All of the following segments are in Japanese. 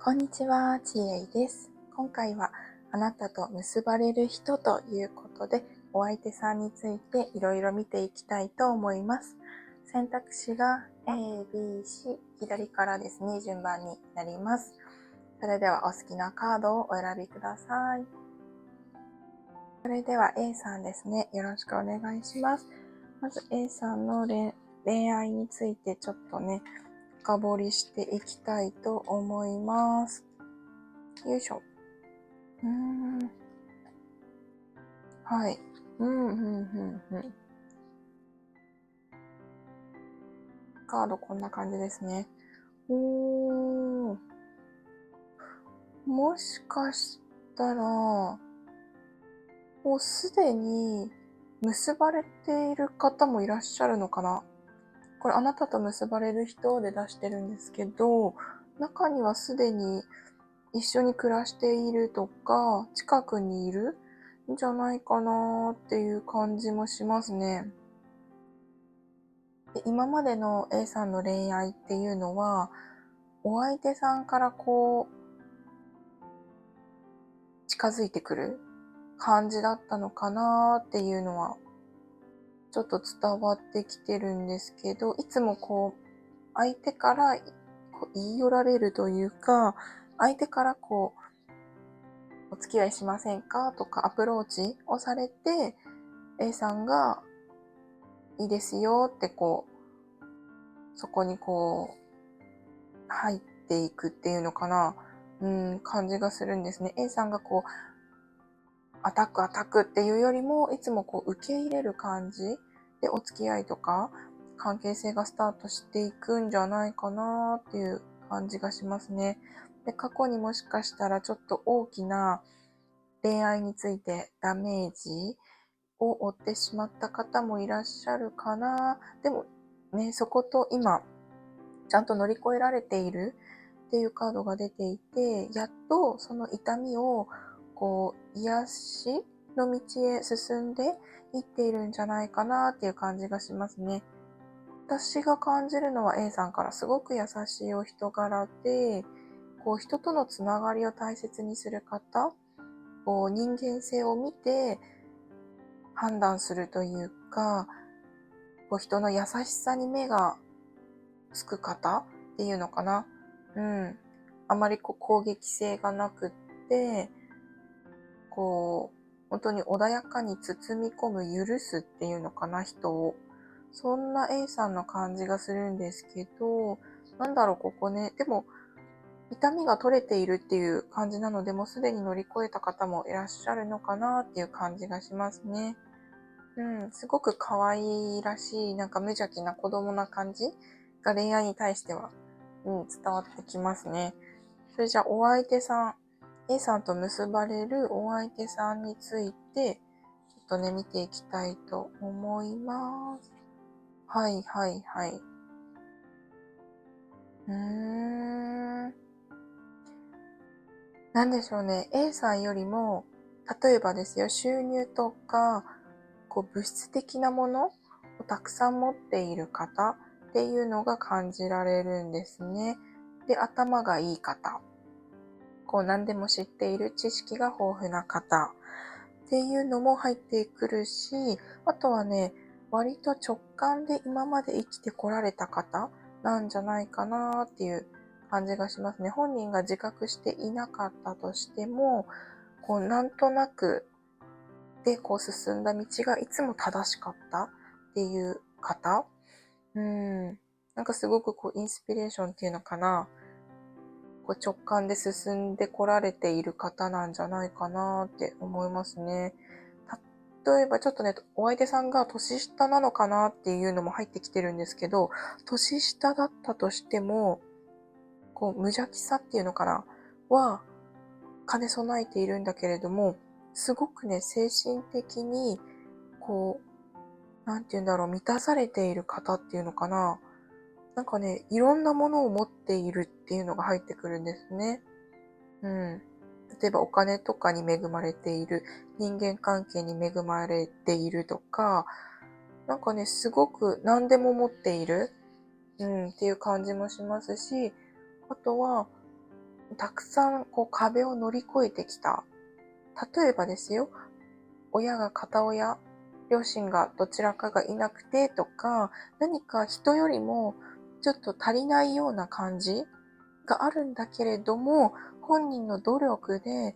こんにちは、ちえいです。今回はあなたと結ばれる人ということで、お相手さんについていろいろ見ていきたいと思います。選択肢が A、B、C、左からですね、順番になります。それではお好きなカードをお選びください。それでは A さんですね、よろしくお願いします。まず A さんの恋愛についてちょっとね、深掘りしていきたいと思います。よいしょ。はい。カードこんな感じですね。もしかしたら、もうすでに結ばれている方もいらっしゃるのかな。これあなたと結ばれる人で出してるんですけど、中にはすでに一緒に暮らしているとか、近くにいるんじゃないかなっていう感じもしますね。で、今までの A さんの恋愛っていうのは、お相手さんから近づいてくる感じだったのかなっていうのはちょっと伝わってきてるんですけど、いつも相手から言い寄られるというか、相手からお付き合いしませんかとかアプローチをされて、A さんがいいですよってそこに入っていくっていうのかな、感じがするんですね。A さんがアタックっていうよりも、いつも受け入れる感じでお付き合いとか関係性がスタートしていくんじゃないかなっていう感じがしますね。で、過去にもしかしたらちょっと大きな恋愛についてダメージを負ってしまった方もいらっしゃるかな。でもね、そこと今ちゃんと乗り越えられているっていうカードが出ていて、やっとその痛みを癒しの道へ進んでいっているんじゃないかなっていう感じがしますね。私が感じるのは A さんからすごく優しいお人柄で、人とのつながりを大切にする方、人間性を見て判断するというか、人の優しさに目がつく方っていうのかな。あまり攻撃性がなくって、本当に穏やかに包み込む、許すっていうのかな、人を。そんな A さんの感じがするんですけど、なんだろう、ここね。でも、痛みが取れているっていう感じなので、もうすでに乗り越えた方もいらっしゃるのかなっていう感じがしますね。すごく可愛らしい、なんか無邪気な子供な感じが恋愛に対しては、伝わってきますね。それじゃあお相手さん、A さんと結ばれるお相手さんについて、ちょっとね、見ていきたいと思います。はい。なんでしょうね。A さんよりも、例えばですよ、収入とか、物質的なものをたくさん持っている方っていうのが感じられるんですね。で、頭がいい方。何でも知っている知識が豊富な方っていうのも入ってくるし、あとはね、割と直感で今まで生きてこられた方なんじゃないかなっていう感じがしますね。本人が自覚していなかったとしても、なんとなくで進んだ道がいつも正しかったっていう方、なんかすごくインスピレーションっていうのかな、直感で進んでこられている方なんじゃないかなって思いますね。例えばちょっとね、お相手さんが年下なのかなっていうのも入ってきてるんですけど、年下だったとしても、無邪気さっていうのかなは兼ね備えているんだけれども、すごくね、精神的に、なんて言うんだろう、満たされている方っていうのかな。なんかね、いろんなものを持っているっていうのが入ってくるんですね。例えばお金とかに恵まれている、人間関係に恵まれているとか、なんかね、すごく何でも持っている、っていう感じもしますし、あとは、たくさんこう壁を乗り越えてきた。例えばですよ、親が片親、両親がどちらかがいなくてとか、何か人よりもちょっと足りないような感じがあるんだけれども、本人の努力で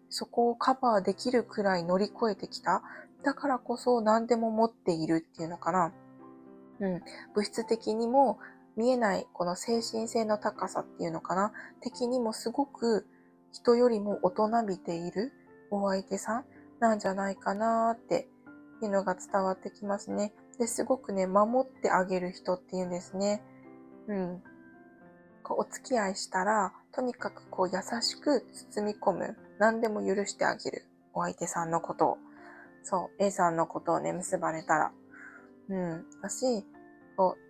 そこをカバーできるくらい乗り越えてきた。だからこそ何でも持っているっていうのかな。物質的にも見えないこの精神性の高さっていうのかな。的にもすごく人よりも大人びているお相手さんなんじゃないかなっていうのが伝わってきますね。で、すごくね、守ってあげる人っていうんですね。お付き合いしたら、とにかく優しく包み込む。何でも許してあげる。お相手さんのことを。そう、A さんのことをね、結ばれたら。だし、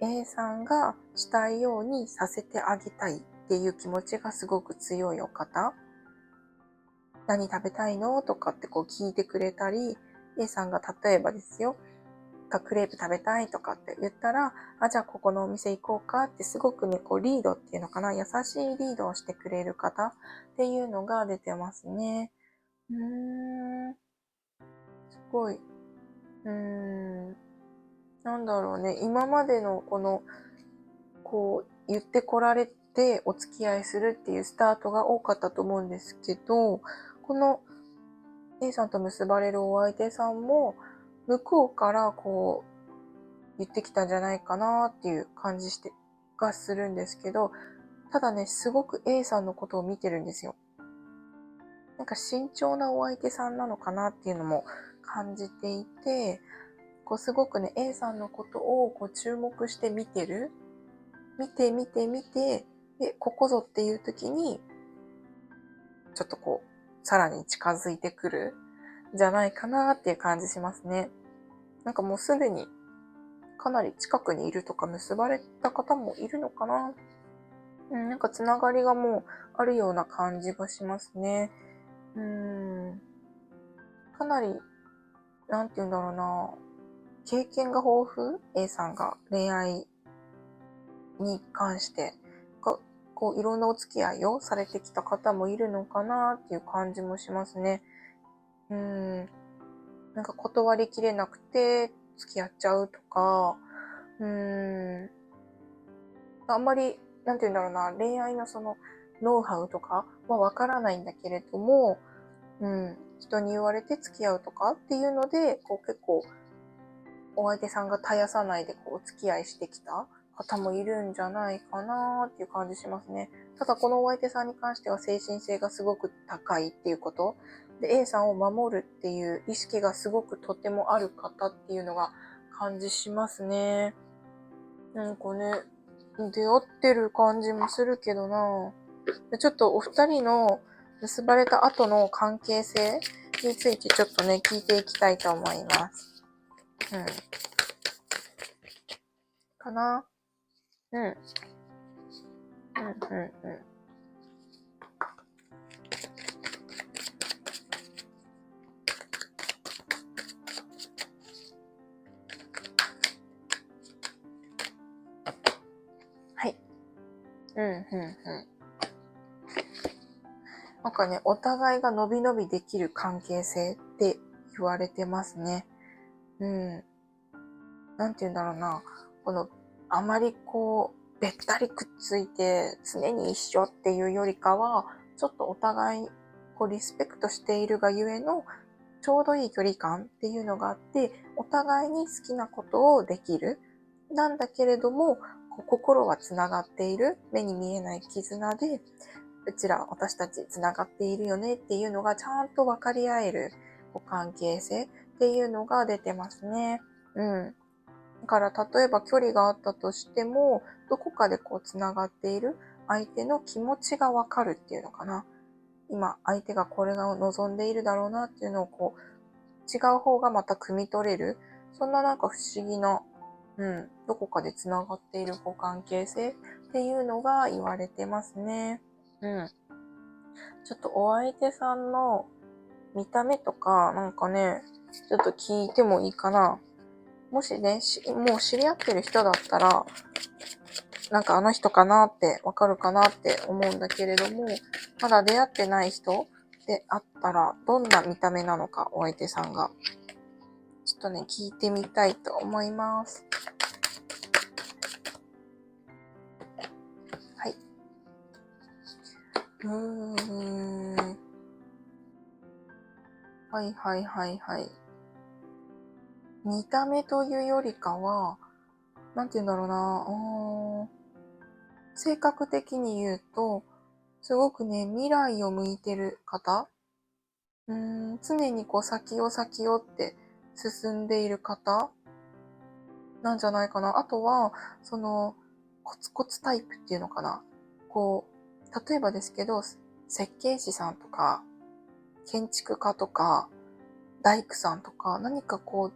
A さんがしたいようにさせてあげたいっていう気持ちがすごく強いお方。何食べたいのとかって聞いてくれたり、A さんが例えばですよ、クレープ食べたいとかって言ったら、じゃあここのお店行こうかってすごくね、リードっていうのかな、優しいリードをしてくれる方っていうのが出てますね。すごい。なんだろうね、今までの言ってこられてお付き合いするっていうスタートが多かったと思うんですけど、この A さんと結ばれるお相手さんも、向こうから言ってきたんじゃないかなっていう感じがするんですけど、ただね、すごく A さんのことを見てるんですよ。なんか慎重なお相手さんなのかなっていうのも感じていて、すごくね、A さんのことを注目して見てる。見て、で、ここぞっていう時に、ちょっとさらに近づいてくるんじゃないかなっていう感じしますね。なんかもうすでにかなり近くにいるとか結ばれた方もいるのかな。なんかつながりがもうあるような感じがしますね。かなり、なんて言うんだろうな、経験が豊富 ?A さんが恋愛に関して、いろんなお付き合いをされてきた方もいるのかなっていう感じもしますね。なんか断りきれなくて付き合っちゃうとか、あんまり、なんて言うんだろうな、恋愛のノウハウとかはわからないんだけれども、人に言われて付き合うとかっていうので、結構、お相手さんが絶やさないでお付き合いしてきた方もいるんじゃないかなっていう感じしますね。ただこのお相手さんに関しては精神性がすごく高いっていうこと。で、A さんを守るっていう意識がすごくとてもある方っていうのが感じしますね。なんかね、出会ってる感じもするけどな。ちょっとお二人の結ばれた後の関係性についてちょっとね、聞いていきたいと思います。かな。はい。なんかね、お互いが伸び伸びできる関係性って言われてますね。なんて言うんだろうな。あまりべったりくっついて常に一緒っていうよりかは、ちょっとお互いリスペクトしているがゆえのちょうどいい距離感っていうのがあって、お互いに好きなことをできる。なんだけれども、心はつながっている。目に見えない絆で、私たちつながっているよねっていうのがちゃんと分かり合える関係性っていうのが出てますね。だから例えば距離があったとしても、どこかでつながっている相手の気持ちが分かるっていうのかな。今、相手がこれが望んでいるだろうなっていうのを違う方がまた汲み取れる。そんななんか不思議な、どこかでつながっている関係性っていうのが言われてますね。ちょっとお相手さんの見た目とか、なんかね、ちょっと聞いてもいいかな。もしね、もう知り合ってる人だったら、なんかあの人かなってわかるかなって思うんだけれども、まだ出会ってない人であったらどんな見た目なのか、お相手さんが。ちょっとね、聞いてみたいと思います。はい。はいはいはいはい。見た目というよりかは、なんて言うんだろうな、性格的に言うと、すごくね、未来を向いてる方、常にこう先を先をって進んでいる方なんじゃないかな。あとは、その、コツコツタイプっていうのかな。こう、例えばですけど、設計士さんとか、建築家とか、大工さんとか、何かこう、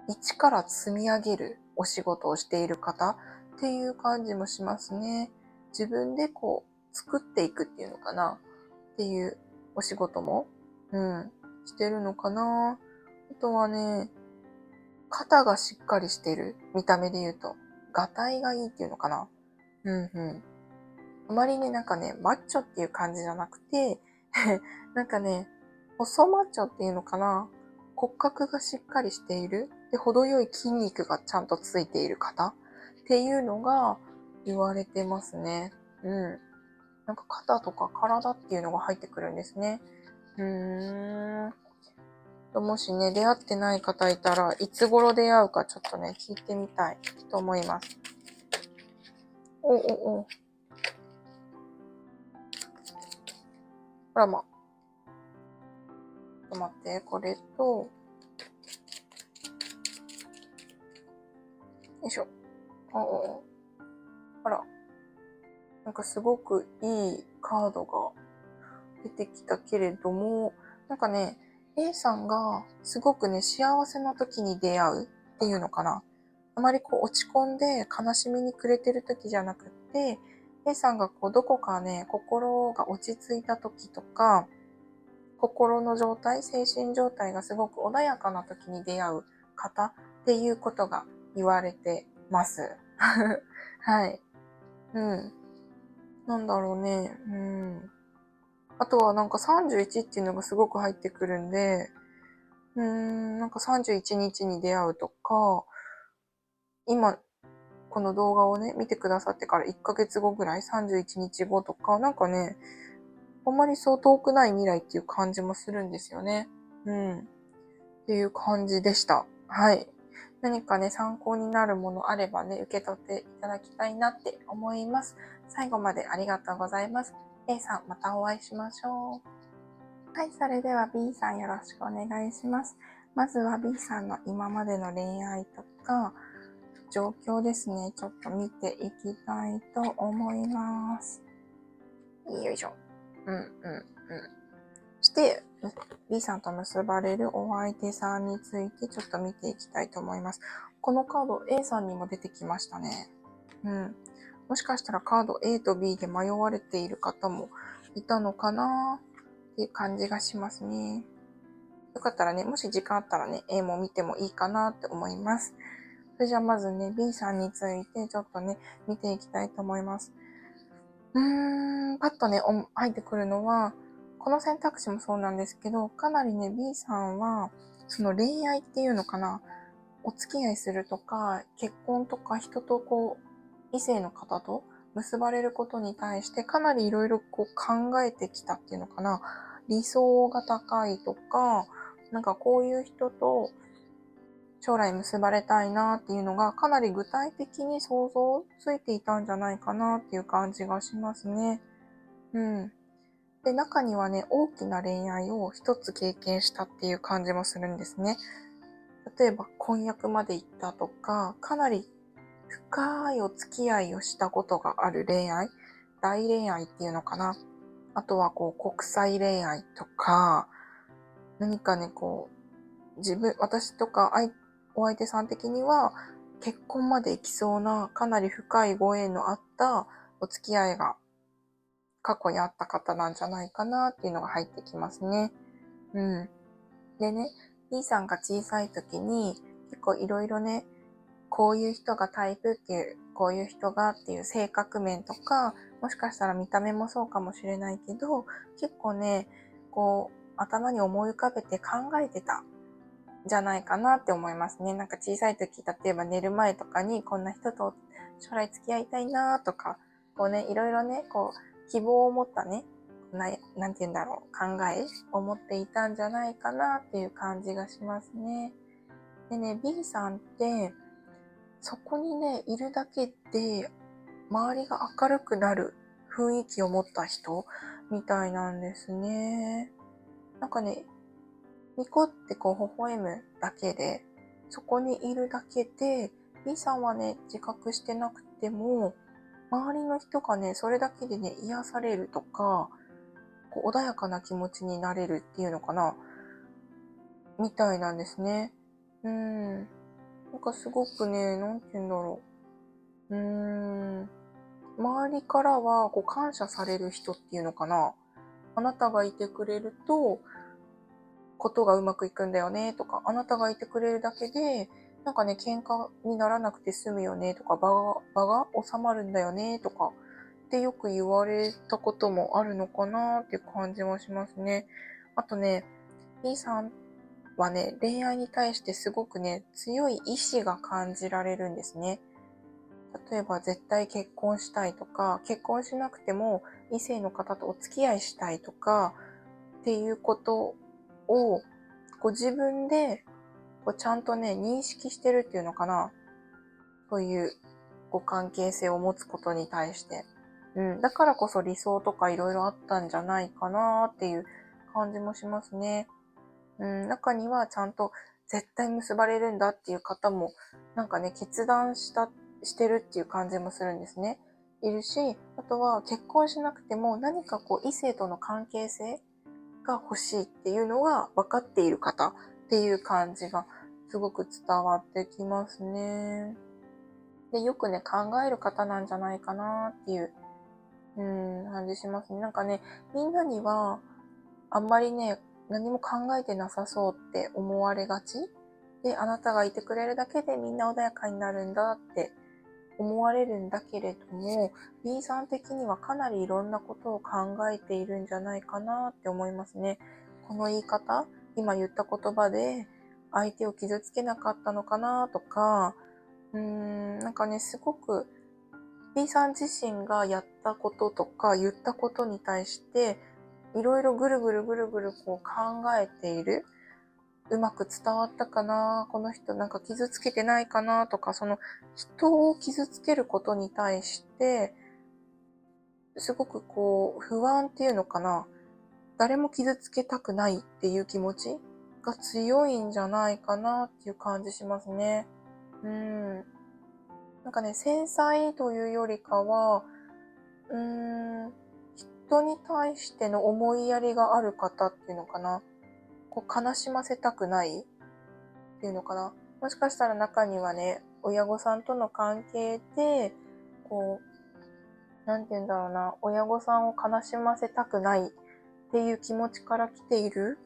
一から積み上げるお仕事をしている方っていう感じもしますね。自分でこう、作っていくっていうのかなっていうお仕事も、してるのかな。あとはね、肩がしっかりしてる。見た目で言うと。がたいがいいっていうのかな。あまりね、なんかね、マッチョっていう感じじゃなくて、なんかね、細マッチョっていうのかな。骨格がしっかりしている。で、程よい筋肉がちゃんとついている方っていうのが言われてますね。なんか肩とか体っていうのが入ってくるんですね。もしね、出会ってない方いたらいつ頃出会うかちょっとね、聞いてみたいと思います。お。ほらま。ちょっと待って、これと、よいしょ。あら。なんかすごくいいカードが出てきたけれども、なんかね、A さんがすごくね、幸せな時に出会うっていうのかな。あまりこう落ち込んで悲しみに暮れてる時じゃなくって、A さんがこうどこかね、心が落ち着いた時とか、心の状態、精神状態がすごく穏やかな時に出会う方っていうことが言われてます。はい。なんだろうね。あとはなんか31っていうのがすごく入ってくるんで、なんか31日に出会うとか、今、この動画をね、見てくださってから1ヶ月後ぐらい、31日後とか、なんかね、あんまりそう遠くない未来っていう感じもするんですよね。っていう感じでした。はい。何かね、参考になるものあればね、受け取っていただきたいなって思います。最後までありがとうございます。A さん、またお会いしましょう。はい、それでは B さんよろしくお願いします。まずは B さんの今までの恋愛とか、状況ですね、ちょっと見ていきたいと思います。よいしょ。そして、B さんと結ばれるお相手さんについてちょっと見ていきたいと思います。このカード A さんにも出てきましたね。もしかしたらカード A と B で迷われている方もいたのかなっていう感じがしますね。よかったらね、もし時間あったらね、A も見てもいいかなって思います。それじゃあまずね、B さんについてちょっとね、見ていきたいと思います。パッとね、入ってくるのは、この選択肢もそうなんですけど、かなりね、B さんは、その恋愛っていうのかな、お付き合いするとか、結婚とか、人とこう、異性の方と結ばれることに対して、かなりいろいろこう考えてきたっていうのかな、理想が高いとか、なんかこういう人と将来結ばれたいなっていうのがかなり具体的に想像ついていたんじゃないかなっていう感じがしますね。で、中にはね、大きな恋愛を一つ経験したっていう感じもするんですね。例えば婚約まで行ったとか、かなり深いお付き合いをしたことがある恋愛、大恋愛っていうのかな。あとはこう国際恋愛とか、何かね、こう、私とかお相手さん的には結婚まで行きそうなかなり深いご縁のあったお付き合いが過去にあった方なんじゃないかなっていうのが入ってきますね。でね、B さんが小さい時に結構いろいろね、こういう人がタイプっていうこういう人がっていう性格面とか、もしかしたら見た目もそうかもしれないけど、結構ね、こう、頭に思い浮かべて考えてたんじゃないかなって思いますね。なんか小さい時、例えば寝る前とかにこんな人と将来付き合いたいなとか、こうね、いろいろね、こう、希望を持ったね、なんて言うんだろう、考えを持っていたんじゃないかなっていう感じがしますね。でね、B さんって、そこにね、いるだけで、周りが明るくなる雰囲気を持った人みたいなんですね。なんかね、ニコってこう微笑むだけで、そこにいるだけで、B さんはね、自覚してなくても、周りの人がね、それだけでね、癒されるとか、こう穏やかな気持ちになれるっていうのかな、みたいなんですね。なんかすごくね、なんて言うんだろう。周りからはこう感謝される人っていうのかな。あなたがいてくれると、ことがうまくいくんだよねとか、あなたがいてくれるだけで、なんかね、喧嘩にならなくて済むよねとか、場が収まるんだよねとか、ってよく言われたこともあるのかなっていう感じはしますね。あとね、B さんはね、恋愛に対してすごくね、強い意志が感じられるんですね。例えば絶対結婚したいとか、結婚しなくても異性の方とお付き合いしたいとかっていうことを自分でちゃんとね、認識してるっていうのかな。そういう関係性を持つことに対して。だからこそ理想とかいろいろあったんじゃないかなっていう感じもしますね。中にはちゃんと絶対結ばれるんだっていう方も、なんかね、決断してるっていう感じもするんですね。いるし、あとは結婚しなくても何か異性との関係性が欲しいっていうのが分かっている方っていう感じがすごく伝わってきますね。で、よくね、考える方なんじゃないかなっていう、感じしますね。なんかね、みんなにはあんまりね、何も考えてなさそうって思われがちで、あなたがいてくれるだけでみんな穏やかになるんだって思われるんだけれども、B さん的にはかなりいろんなことを考えているんじゃないかなって思いますね。この言い方、今言った言葉で相手を傷つけなかったのかなとか、なんかね、すごく B さん自身がやったこととか言ったことに対して、いろいろぐるぐるぐるぐる考えている。うまく伝わったかな、この人なんか傷つけてないかなとか、その人を傷つけることに対して、すごく不安っていうのかな。誰も傷つけたくないっていう気持ちが強いんじゃないかなっていう感じしますね。なんかね、繊細というよりかは、人に対しての思いやりがある方っていうのかな。悲しませたくないっていうのかな。もしかしたら中にはね、親御さんとの関係で、なんて言うんだろうな、親御さんを悲しませたくないっていう気持ちから来ている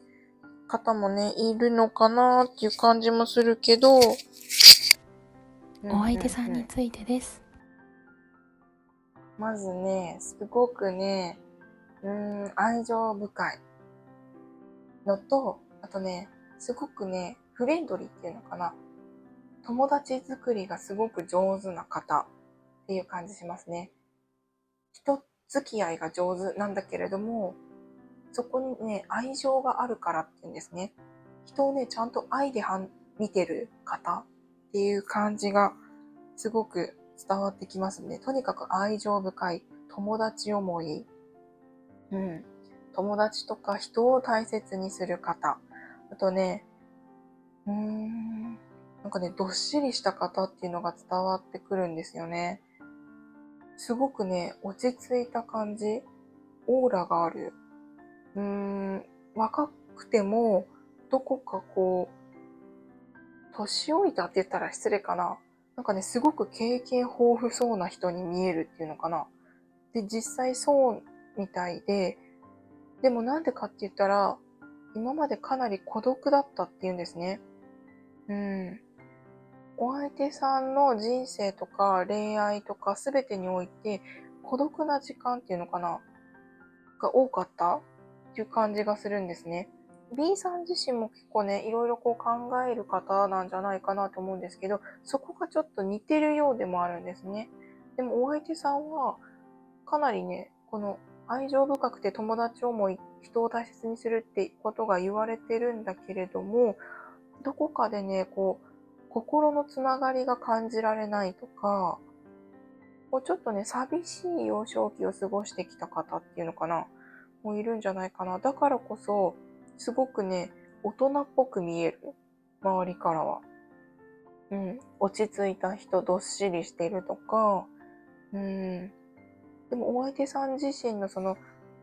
方もね、いるのかなっていう感じもするけど、お相手さんについてです。まずね、すごくね、愛情深いのと、あとね、すごくね、フレンドリーっていうのかな。友達作りがすごく上手な方っていう感じしますね。人付き合いが上手なんだけれども、そこにね、愛情があるからっていうんですね。人をね、ちゃんと愛で見てる方っていう感じがすごく伝わってきますね。とにかく愛情深い、友達思い、友達とか人を大切にする方。あとね、なんかね、どっしりした方っていうのが伝わってくるんですよね。すごくね、落ち着いた感じ、オーラがある。若くても、どこか年老いたって言ったら失礼かな。なんかね、すごく経験豊富そうな人に見えるっていうのかな。で、実際そうみたいで、でもなんでかって言ったら、今までかなり孤独だったっていうんですね。お相手さんの人生とか恋愛とか全てにおいて孤独な時間っていうのかなが多かったっていう感じがするんですね。B さん自身も結構ね、いろいろこう考える方なんじゃないかなと思うんですけど、そこがちょっと似てるようでもあるんですね。でもお相手さんはかなりね、この愛情深くて友達思い、人を大切にするってことが言われてるんだけれども、どこかでね、こう、心のつながりが感じられないとか、こうちょっとね、寂しい幼少期を過ごしてきた方っていうのかな、もういるんじゃないかな。だからこそ、すごくね、大人っぽく見える。周りからは。落ち着いた人、どっしりしてるとか、でもお相手さん自身の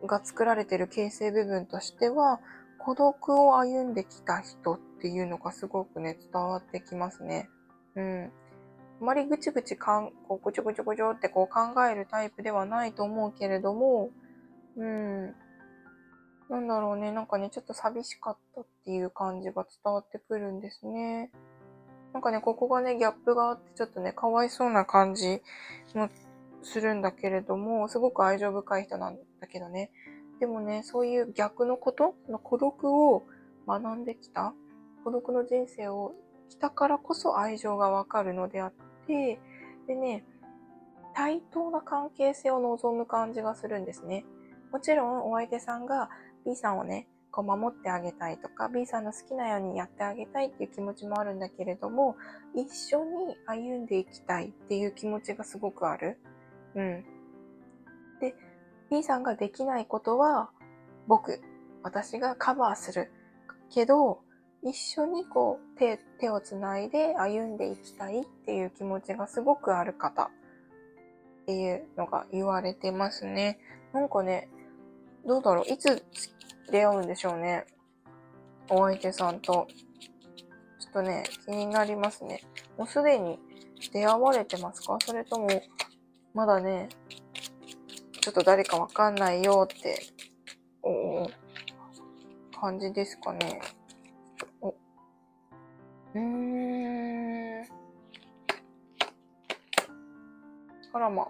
が作られてる形成部分としては、孤独を歩んできた人っていうのがすごくね、伝わってきますね。あまりぐちぐちこうぐちょぐちょぐちょってこう考えるタイプではないと思うけれども、なんだろうね、なんかね、ちょっと寂しかったっていう感じが伝わってくるんですね。なんかね、ここがね、ギャップがあって、ちょっとね、かわいそうな感じもするんだけれども、すごく愛情深い人なんだけどね。でもね、そういう逆のこと、孤独を学んできた、孤独の人生を来たからこそ愛情がわかるのであって、でね、対等な関係性を望む感じがするんですね。もちろんお相手さんが B さんをね、こう守ってあげたいとか、B さんの好きなようにやってあげたいっていう気持ちもあるんだけれども、一緒に歩んでいきたいっていう気持ちがすごくある。で、B さんができないことは、私がカバーする。けど、一緒にこう手をつないで歩んでいきたいっていう気持ちがすごくある方っていうのが言われてますね。なんかね、どうだろう、いつ出会うんでしょうね。お相手さんと。ちょっとね、気になりますね。もうすでに出会われてますか？それとも、まだね、ちょっと誰かわかんないよって、感じですかね。あらま。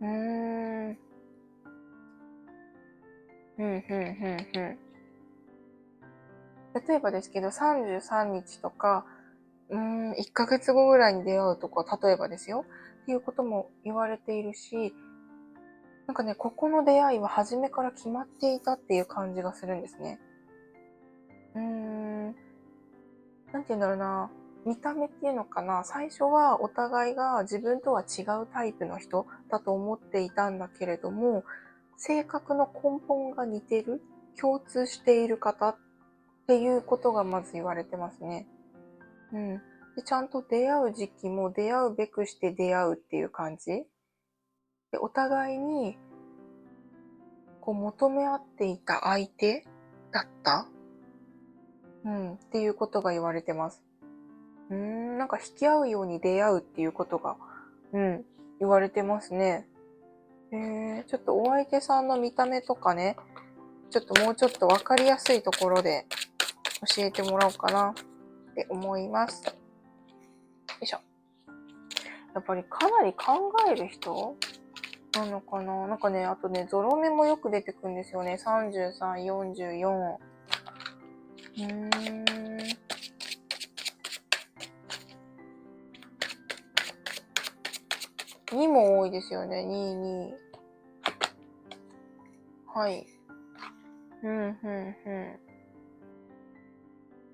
例えばですけど、33日とか、1ヶ月後ぐらいに出会うとか、例えばですよ。っていうことも言われているし、なんかね、ここの出会いは初めから決まっていたっていう感じがするんですね。なんて言うんだろうな。見た目っていうのかな。最初はお互いが自分とは違うタイプの人だと思っていたんだけれども、性格の根本が似てる、共通している方っていうことがまず言われてますね。で、ちゃんと出会う時期も出会うべくして出会うっていう感じで、お互いにこう求め合っていた相手だったっていうことが言われてます。なんか引き合うように出会うっていうことが、言われてますね。ちょっとお相手さんの見た目とかね、ちょっともうちょっとわかりやすいところで教えてもらおうかなって思います。よいしょ。やっぱりかなり考える人なのかな。なんかね、あとね、ゾロ目もよく出てくるんですよね。33、44。2も多いですよね。2。はい。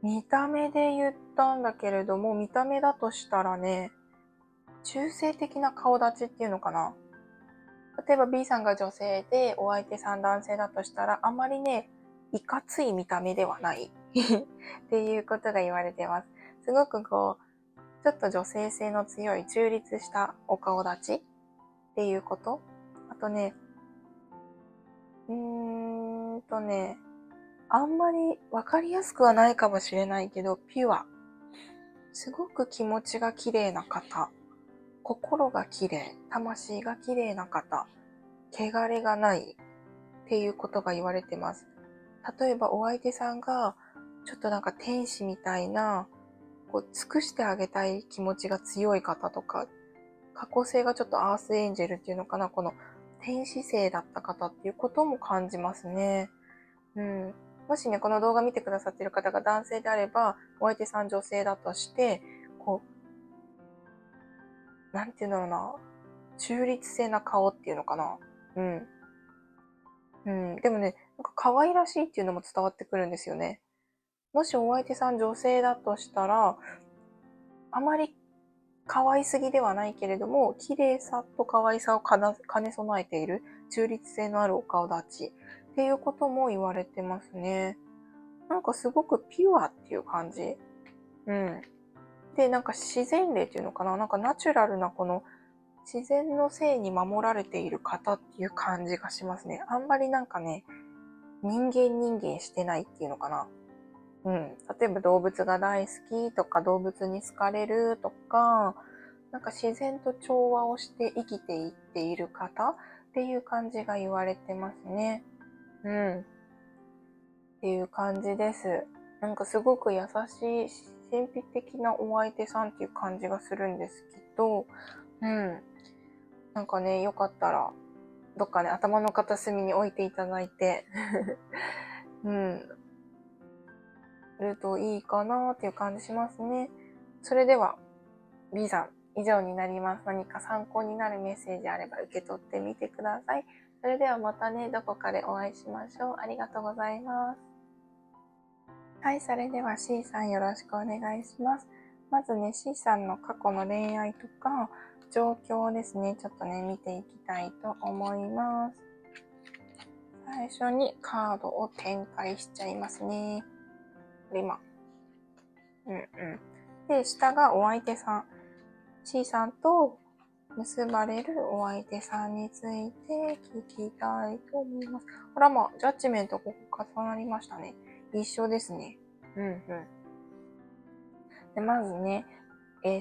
見た目で言ったんだけれども、見た目だとしたらね、中性的な顔立ちっていうのかな。例えば B さんが女性で、お相手さん男性だとしたら、あまりね、いかつい見た目ではないっていうことが言われてます。すごくこう、ちょっと女性性の強い中立したお顔立ちっていうこと。あとね、あんまりわかりやすくはないかもしれないけど、ピュア。すごく気持ちが綺麗な方。心が綺麗。魂が綺麗な方。汚れがないっていうことが言われてます。例えばお相手さんが、ちょっとなんか天使みたいな、こう尽くしてあげたい気持ちが強い方とか、過去性がちょっとアースエンジェルっていうのかな、この天使星だった方っていうことも感じますね。もしね、この動画見てくださっている方が男性であれば、お相手さん女性だとして、こう、なんていうんだろうな、中立性な顔っていうのかな。でもね、なんか可愛らしいっていうのも伝わってくるんですよね。もしお相手さん女性だとしたら、あまり可愛すぎではないけれども、綺麗さと可愛さを兼ね備えている中立性のあるお顔立ちっていうことも言われてますね。なんかすごくピュアっていう感じ。で、なんか自然霊っていうのかな、なんかナチュラルなこの自然の性に守られている方っていう感じがしますね。あんまりなんかね、人間してないっていうのかな。例えば動物が大好きとか動物に好かれるとか、なんか自然と調和をして生きていっている方っていう感じが言われてますね。っていう感じです。なんかすごく優しい神秘的なお相手さんっていう感じがするんですけど、なんかね、よかったらどっかね、頭の片隅に置いていただいてるといいかなっていう感じしますね。それでは B さん以上になります。何か参考になるメッセージあれば受け取ってみてください。それではまたね、どこかでお会いしましょう。ありがとうございます。はい、それでは C さんよろしくお願いします。まずね、C さんの過去の恋愛とか状況ですね、ちょっとね、見ていきたいと思います。最初にカードを展開しちゃいますね。これ今。で、下がお相手さん。C さんと結ばれるお相手さんについて聞きたいと思います。ほら、ジャッジメントここ重なりましたね。一緒ですね。で、まずね、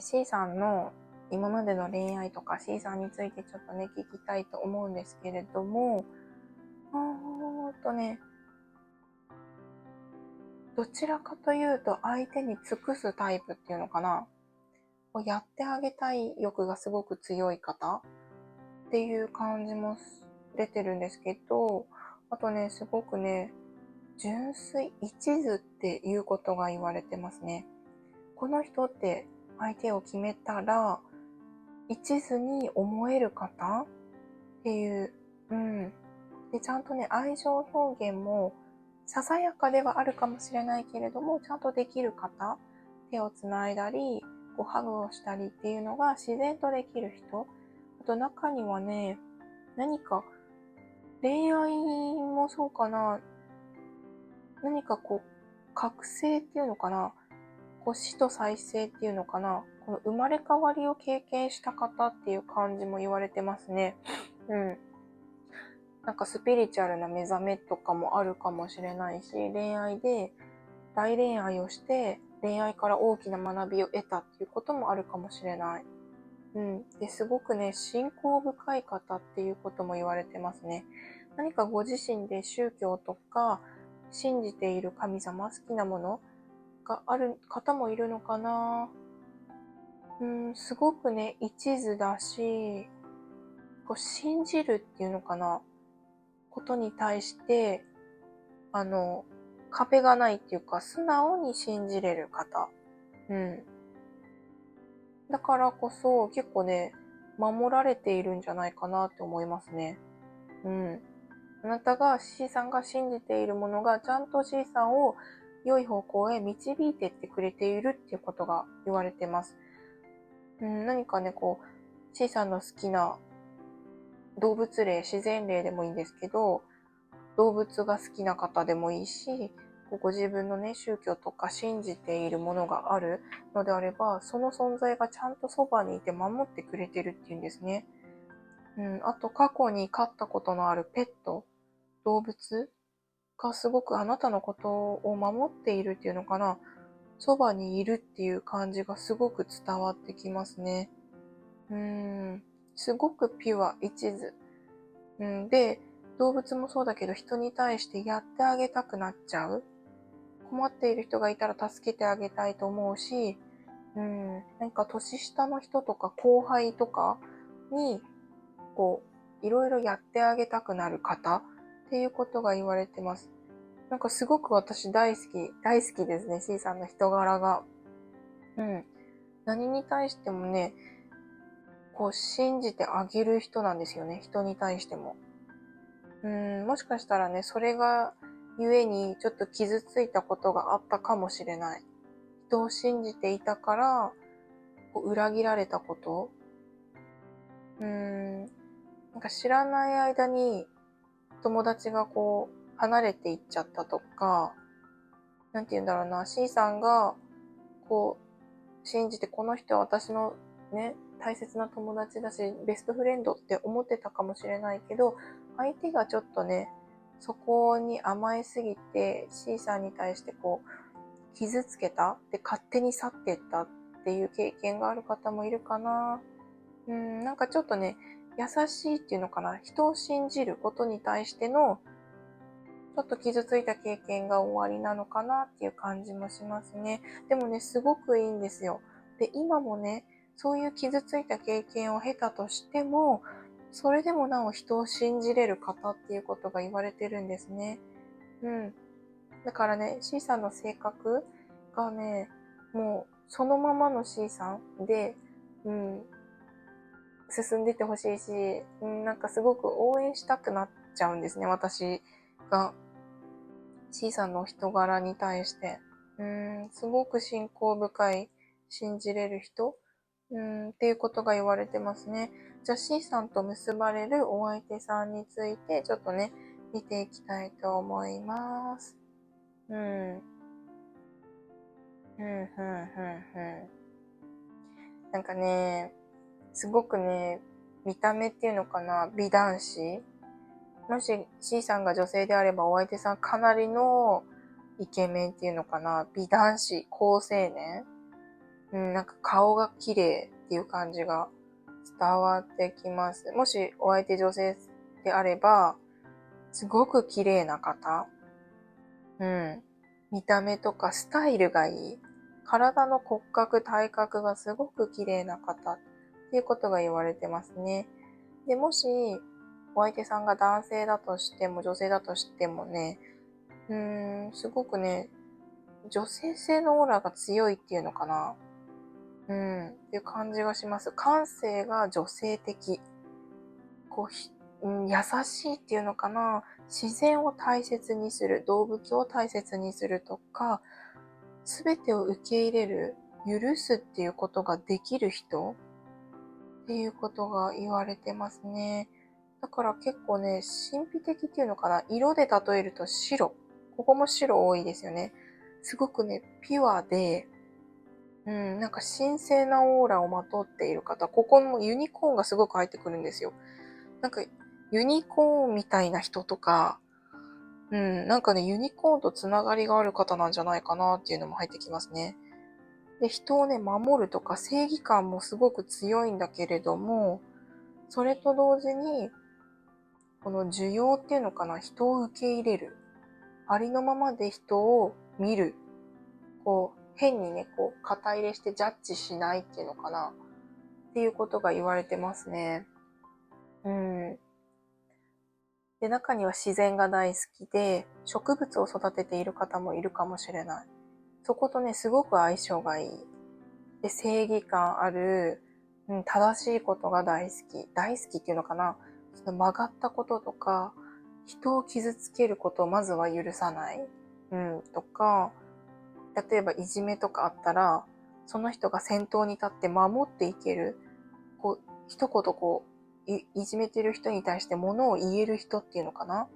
C さんの今までの恋愛とか C さんについてちょっとね、聞きたいと思うんですけれども、どちらかというと相手に尽くすタイプっていうのかな。やってあげたい欲がすごく強い方っていう感じも出てるんですけど、あとね、すごくね、純粋一途っていうことが言われてますね。この人って相手を決めたら、一途に思える方っていう、で、ちゃんとね、愛情表現もささやかではあるかもしれないけれども、ちゃんとできる方、手をつないだり、こうハグをしたりっていうのが自然とできる人。あと中にはね、何か恋愛もそうかな、何かこう、覚醒っていうのかな、こう死と再生っていうのかな、この生まれ変わりを経験した方っていう感じも言われてますね。なんかスピリチュアルな目覚めとかもあるかもしれないし、恋愛で大恋愛をして恋愛から大きな学びを得たっていうこともあるかもしれない。ですごくね、信仰深い方っていうことも言われてますね。何かご自身で宗教とか信じている神様、好きなものがある方もいるのかな。すごくね、一途だし、こう信じるっていうのかな、ことに対して、壁がないっていうか、素直に信じれる方。だからこそ、結構ね、守られているんじゃないかなって思いますね。あなたが C さんが信じているものが、ちゃんと C さんを良い方向へ導いてってくれているっていうことが言われてます。何かね、こう、C さんの好きな動物霊、自然霊でもいいんですけど、動物が好きな方でもいいし、ご自分のね、宗教とか信じているものがあるのであれば、その存在がちゃんとそばにいて守ってくれてるっていうんですね。あと過去に飼ったことのあるペット、動物がすごくあなたのことを守っているっていうのかな。そばにいるっていう感じがすごく伝わってきますね。すごくピュア、一途。で、動物もそうだけど人に対してやってあげたくなっちゃう。困っている人がいたら助けてあげたいと思うし、なんか年下の人とか後輩とかに、こう、いろいろやってあげたくなる方っていうことが言われてます。なんかすごく私大好きですね、C さんの人柄が。何に対してもね、こう信じてあげる人なんですよね、人に対しても。もしかしたらね、それがゆえにちょっと傷ついたことがあったかもしれない。人を信じていたから、こう裏切られたこと。なんか知らない間に友達がこう離れていっちゃったとか、なんて言うんだろうな、C さんがこう信じてこの人は私のね、大切な友達だし、ベストフレンドって思ってたかもしれないけど、相手がちょっとね、そこに甘えすぎて C さんに対してこう傷つけたで勝手に去っていったっていう経験がある方もいるかな。なんかちょっとね、優しいっていうのかな、人を信じることに対してのちょっと傷ついた経験が終わりなのかなっていう感じもしますね。でもね、すごくいいんですよ。で、今もね、そういう傷ついた経験を経たとしても、それでもなお人を信じれる方っていうことが言われてるんですね。だからね、C さんの性格がね、もうそのままの C さんで、進んでってほしいし、なんかすごく応援したくなっちゃうんですね、私が。C さんの人柄に対して。すごく信仰深い、信じれる人っていうことが言われてますね。じゃあ C さんと結ばれるお相手さんについてちょっとね、見ていきたいと思います。なんかね、すごくね、見た目っていうのかな、美男子。もし C さんが女性であればお相手さんかなりのイケメンっていうのかな、美男子、好青年。なんか顔が綺麗っていう感じが伝わってきます。もしお相手女性であれば、すごく綺麗な方。見た目とかスタイルがいい。体の骨格、体格がすごく綺麗な方っていうことが言われてますね。で、もし、お相手さんが男性だとしても、女性だとしてもね、すごくね、女性性のオーラが強いっていうのかな。っていう感じがします。感性が女性的。こう、優しいっていうのかな。自然を大切にする。動物を大切にするとか、すべてを受け入れる、許すっていうことができる人っていうことが言われてますね。だから結構ね、神秘的っていうのかな。色で例えると白。ここも白多いですよね。すごくね、ピュアで、なんか神聖なオーラをまとっている方。ここもユニコーンがすごく入ってくるんですよ。なんか、ユニコーンみたいな人とか、なんかね、ユニコーンとつながりがある方なんじゃないかなっていうのも入ってきますね。で、人をね、守るとか正義感もすごく強いんだけれども、それと同時に、この需要っていうのかな、人を受け入れる。ありのままで人を見る。こう、変にね、こう、肩入れしてジャッジしないっていうのかな。っていうことが言われてますね。で、中には自然が大好きで、植物を育てている方もいるかもしれない。そことね、すごく相性がいい。で、正義感ある、正しいことが大好き。大好きっていうのかな。その曲がったこととか、人を傷つけることをまずは許さない。とか、例えばいじめとかあったら、その人が先頭に立って守っていける。こう、一言こう、いじめてる人に対して物を言える人っていうのかな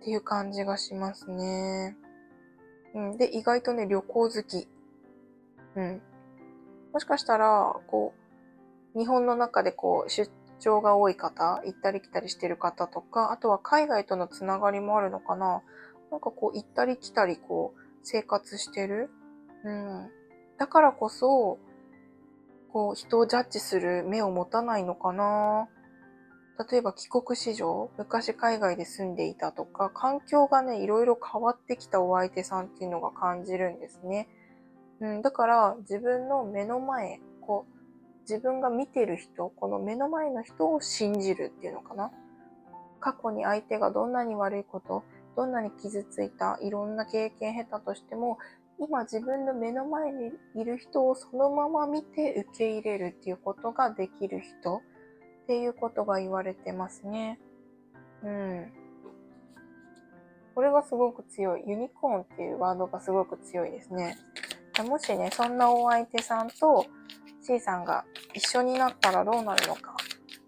っていう感じがしますね。で、意外とね、旅行好き。もしかしたら、こう、日本の中でこう、出張が多い方、行ったり来たりしてる方とか、あとは海外とのつながりもあるのかな。なんかこう、行ったり来たりこう、生活してる。だからこそ、こう、人をジャッジする目を持たないのかな。例えば帰国子女、昔海外で住んでいたとか、環境がね、いろいろ変わってきたお相手さんっていうのが感じるんですね。だから自分の目の前、自分が見てる人、この目の前の人を信じるっていうのかな。過去に相手がどんなに悪いこと、どんなに傷ついた、いろんな経験経たとしても、今自分の目の前にいる人をそのまま見て受け入れるっていうことができる人っていうことが言われてますね。これがすごく強い。ユニコーンっていうワードがすごく強いですね。もしね、そんなお相手さんと C さんが一緒になったらどうなるのか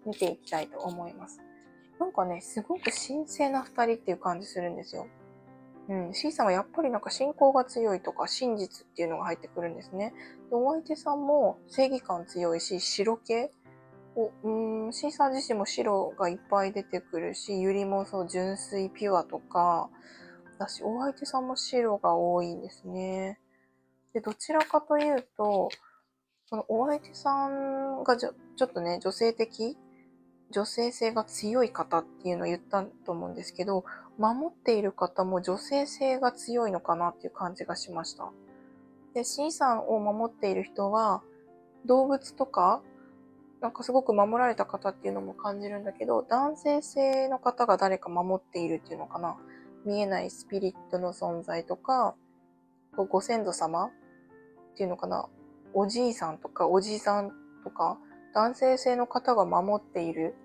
見ていきたいと思います。なんかね、すごく神聖な二人っていう感じするんですよ。C さんはやっぱりなんか信仰が強いとか真実っていうのが入ってくるんですね。でお相手さんも正義感強いし、白系C さん自身も白がいっぱい出てくるし、ゆりもそう純粋ピュアとか、だし、お相手さんも白が多いんですね。で、どちらかというと、そのお相手さんがちょっとね、女性性が強い方っていうのを言ったと思うんですけど、守っている方も女性性が強いのかなっていう感じがしました。で、C さんを守っている人は、動物とか、なんかすごく守られた方っていうのも感じるんだけど、男性性の方が誰か守っているっていうのかな。見えないスピリットの存在とか、ご先祖様っていうのかな。おじいさんとかおじさんとか、男性性の方が守っている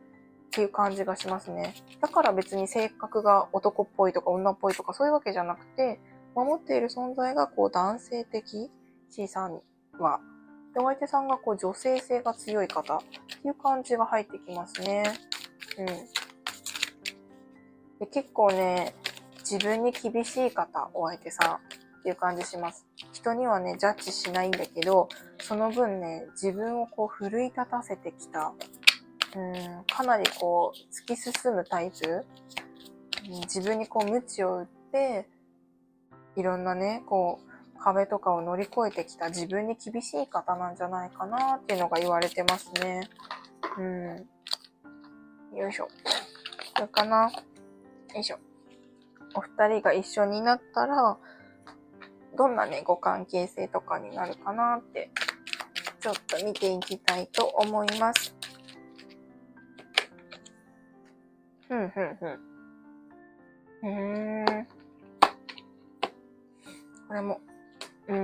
っていう感じがしますね。だから別に性格が男っぽいとか女っぽいとかそういうわけじゃなくて、守っている存在が男性的 C さんは。で、お相手さんが女性性が強い方っていう感じが入ってきますね。で、結構ね、自分に厳しい方、お相手さんっていう感じします。人にはね、ジャッジしないんだけど、その分ね、自分を奮い立たせてきた。かなり突き進むタイプ。自分に鞭を打って、いろんなね、壁とかを乗り越えてきた自分に厳しい方なんじゃないかなっていうのが言われてますね。よいしょ。これかな。よいしょ。お二人が一緒になったら、どんなね、ご関係性とかになるかなって、ちょっと見ていきたいと思います。これも、な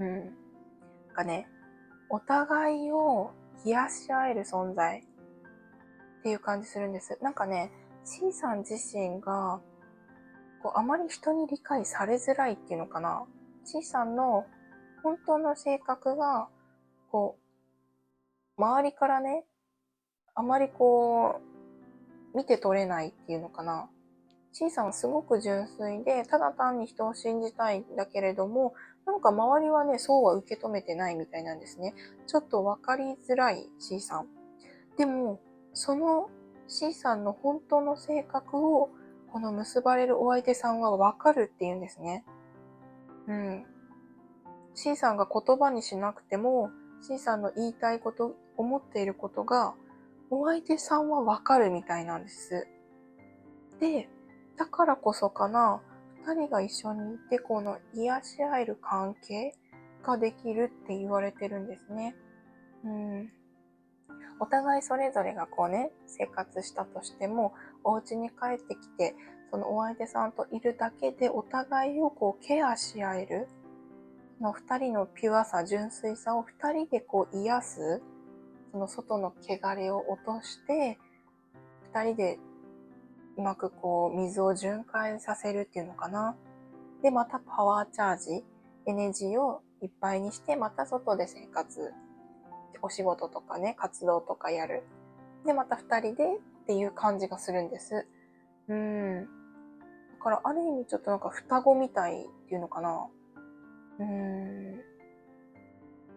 んかね、お互いを癒し合える存在っていう感じするんです。なんかね、C さん自身が、あまり人に理解されづらいっていうのかな。C さんの本当の性格が、周りからね、あまり見て取れないっていうのかな。C さんはすごく純粋で、ただ単に人を信じたいんだけれども、なんか周りはね、そうは受け止めてないみたいなんですね。ちょっとわかりづらい C さん。でも、その C さんの本当の性格を、この結ばれるお相手さんはわかるっていうんですね。C さんが言葉にしなくても、C さんの言いたいこと、思っていることが、お相手さんはわかるみたいなんです。で、だからこそかな、二人が一緒にいて、この癒し合える関係ができるって言われてるんですね。お互いそれぞれが生活したとしても、お家に帰ってきて、そのお相手さんといるだけでお互いをケアし合える。の二人のピュアさ、純粋さを二人で癒す。その外の汚れを落として、二人でうまく水を循環させるっていうのかな。で、またパワーチャージ、エネルギーをいっぱいにして、また外で生活、お仕事とかね、活動とかやる。で、また二人でっていう感じがするんです。だからある意味ちょっとなんか双子みたいっていうのかな。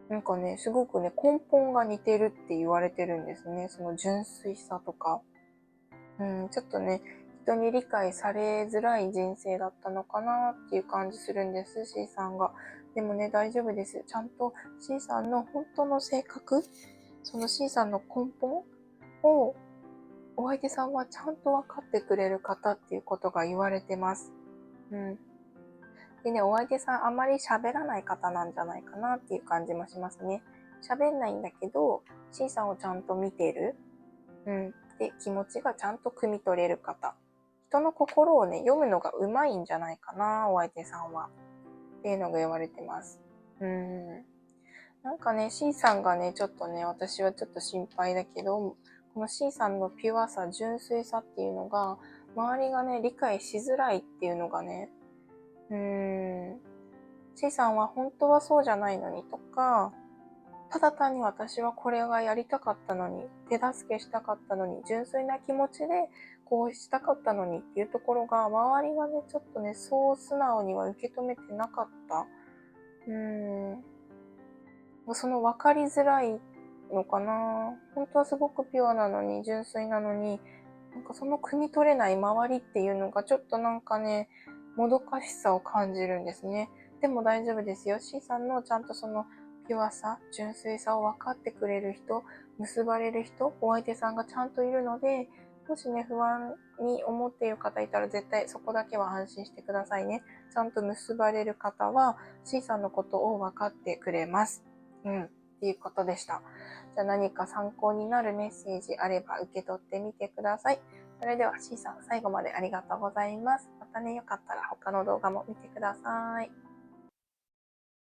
なんかね、すごくね、根本が似てるって言われてるんですね。その純粋さとか。ちょっとね、人に理解されづらい人生だったのかなっていう感じするんです、C さんが。でもね、大丈夫です。ちゃんと C さんの本当の性格、その C さんの根本をお相手さんはちゃんと分かってくれる方っていうことが言われてます。でね、お相手さんあまり喋らない方なんじゃないかなっていう感じもしますね。喋んないんだけど、C さんをちゃんと見てる。で、気持ちがちゃんと汲み取れる方。人の心をね、読むのがうまいんじゃないかな、お相手さんは。っていうのが言われてます。なんかね、C さんがね、ちょっとね、私はちょっと心配だけど、この C さんのピュアさ、純粋さっていうのが、周りがね、理解しづらいっていうのがね、C さんは本当はそうじゃないのにとか、ただ単に私はこれがやりたかったのに、手助けしたかったのに、純粋な気持ちでこうしたかったのにっていうところが、周りがね、ちょっとね、そう素直には受け止めてなかった。その分かりづらいのかな。本当はすごくピュアなのに、純粋なのに、なんかその汲み取れない周りっていうのがちょっとなんかね、もどかしさを感じるんですね。でも大丈夫ですよ。C さんのちゃんとそのピュアさ、純粋さを分かってくれる人、結ばれる人、お相手さんがちゃんといるので、もしね、不安に思っている方いたら絶対そこだけは安心してくださいね。ちゃんと結ばれる方は C さんのことを分かってくれます。っていうことでした。じゃあ何か参考になるメッセージあれば受け取ってみてください。それでは C さん、最後までありがとうございます。またね、よかったら他の動画も見てください。